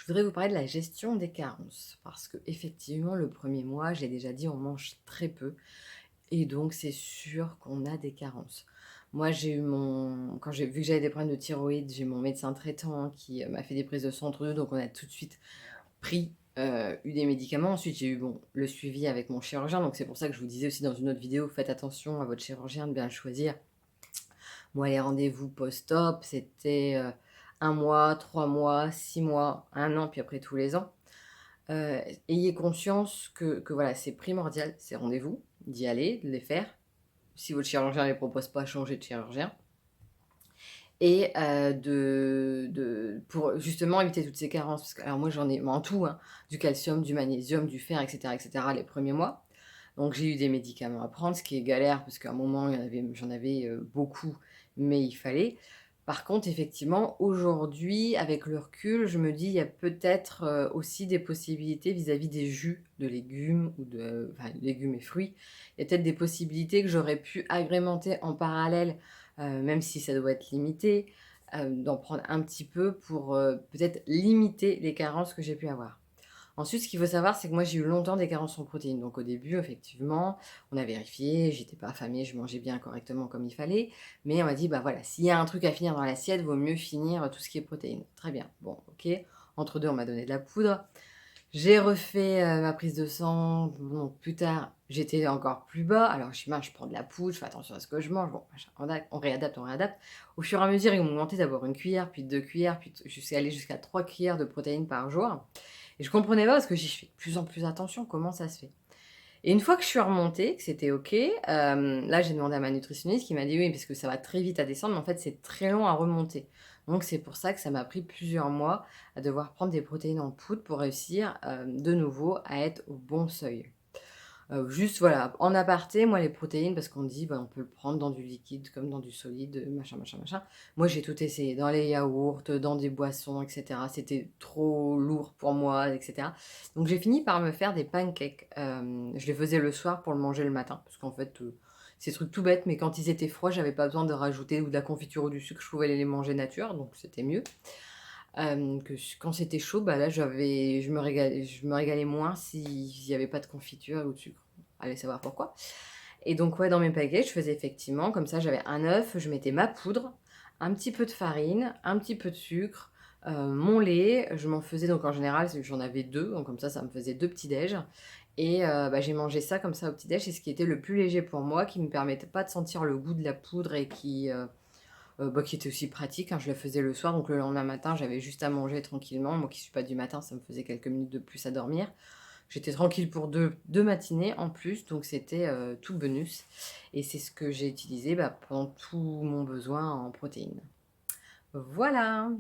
Je voudrais vous parler de la gestion des carences parce qu'effectivement, le premier mois, j'ai déjà dit, on mange très peu et donc c'est sûr qu'on a des carences. Moi, j'ai eu mon quand j'ai vu que j'avais des problèmes de thyroïde, j'ai mon médecin traitant qui, m'a fait des prises de sang entre 2, donc on a tout de suite pris, eu des médicaments. Ensuite, j'ai eu, bon, le suivi avec mon chirurgien, donc c'est pour ça que je vous disais aussi dans une autre vidéo: «Faites attention à votre chirurgien, de bien le choisir». Moi, les rendez-vous post-op, c'était, 1 mois, 3 mois, 6 mois, 1 an, puis après tous les ans. Ayez conscience que voilà, c'est primordial, ces rendez-vous, d'y aller, de les faire. Si votre chirurgien ne les propose pas, changez de chirurgien et pour justement éviter toutes ces carences. Parce que alors moi, j'en ai en tout, hein, du calcium, du magnésium, du fer et cetera, les premiers mois. Donc j'ai eu des médicaments à prendre, ce qui est galère parce qu'à un moment, j'en avais, beaucoup, mais il fallait. Par contre, effectivement, aujourd'hui, avec le recul, je me dis: «Il y a peut-être, aussi des possibilités vis-à-vis des jus de légumes ou légumes et fruits». Il y a peut-être des possibilités que j'aurais pu agrémenter en parallèle, même si ça doit être limité, d'en prendre un petit peu pour, peut-être limiter les carences que j'ai pu avoir. Ensuite, ce qu'il faut savoir, c'est que moi, j'ai eu longtemps des carences en protéines. Donc au début, effectivement, on a vérifié, j'étais pas affamée, je mangeais bien correctement comme il fallait. Mais on m'a dit: «Bah, voilà, s'il y a un truc à finir dans l'assiette, vaut mieux finir, tout ce qui est protéines». Très bien, bon, OK. Entre 2, on m'a donné de la poudre. J'ai refait, ma prise de sang. Bon, plus tard, j'étais encore plus bas. Alors je dis: «Mince, je prends de la poudre, je fais attention à ce que je mange». Bon, machin, on réadapte, on réadapte. Au fur et à mesure, ils m'ont augmenté d'abord 1 cuillère, puis 2 cuillères, puis jusqu'à aller jusqu'à 3 cuillères de protéines par jour. Et je comprenais pas parce que je fais de plus en plus attention, comment ça se fait? Et une fois que je suis remontée, que c'était OK, là, j'ai demandé à ma nutritionniste qui m'a dit: «Oui, parce que ça va très vite à descendre, mais en fait, c'est très long à remonter». Donc c'est pour ça que ça m'a pris plusieurs mois à devoir prendre des protéines en poudre pour réussir, de nouveau à être au bon seuil. Juste voilà, en aparté, moi les protéines parce qu'on dit: «Bah, on peut le prendre dans du liquide comme dans du solide, machin, machin, machin». Moi j'ai tout essayé, dans les yaourts, dans des boissons et cetera. C'était trop lourd pour moi et cetera. Donc j'ai fini par me faire des pancakes. Je les faisais le soir pour le manger le matin parce qu'en fait, c'est des trucs tout bêtes, mais quand ils étaient froids, j'avais pas besoin de rajouter ou de la confiture ou du sucre, je pouvais les manger nature, donc c'était mieux. Que quand c'était chaud, bah, là, je me régalais moins s'il y avait pas de confiture ou de sucre. Allez savoir pourquoi. Et donc ouais, dans mes pancakes, je faisais effectivement comme ça, j'avais un œuf, je mettais ma poudre, un petit peu de farine, un petit peu de sucre, mon lait. Je m'en faisais donc en général, j'en avais 2, donc comme ça me faisait 2 petits déj et bah, j'ai mangé ça comme ça au petit déj. C'est ce qui était le plus léger pour moi, qui me permettait pas de sentir le goût de la poudre et bah, qui était aussi pratique, hein. Je le faisais le soir, donc le lendemain matin, j'avais juste à manger tranquillement. Moi qui suis pas du matin, ça me faisait quelques minutes de plus à dormir. J'étais tranquille pour deux matinées en plus, donc c'était, tout bonus et c'est ce que j'ai utilisé, bah, pendant tout mon besoin en protéines. Voilà!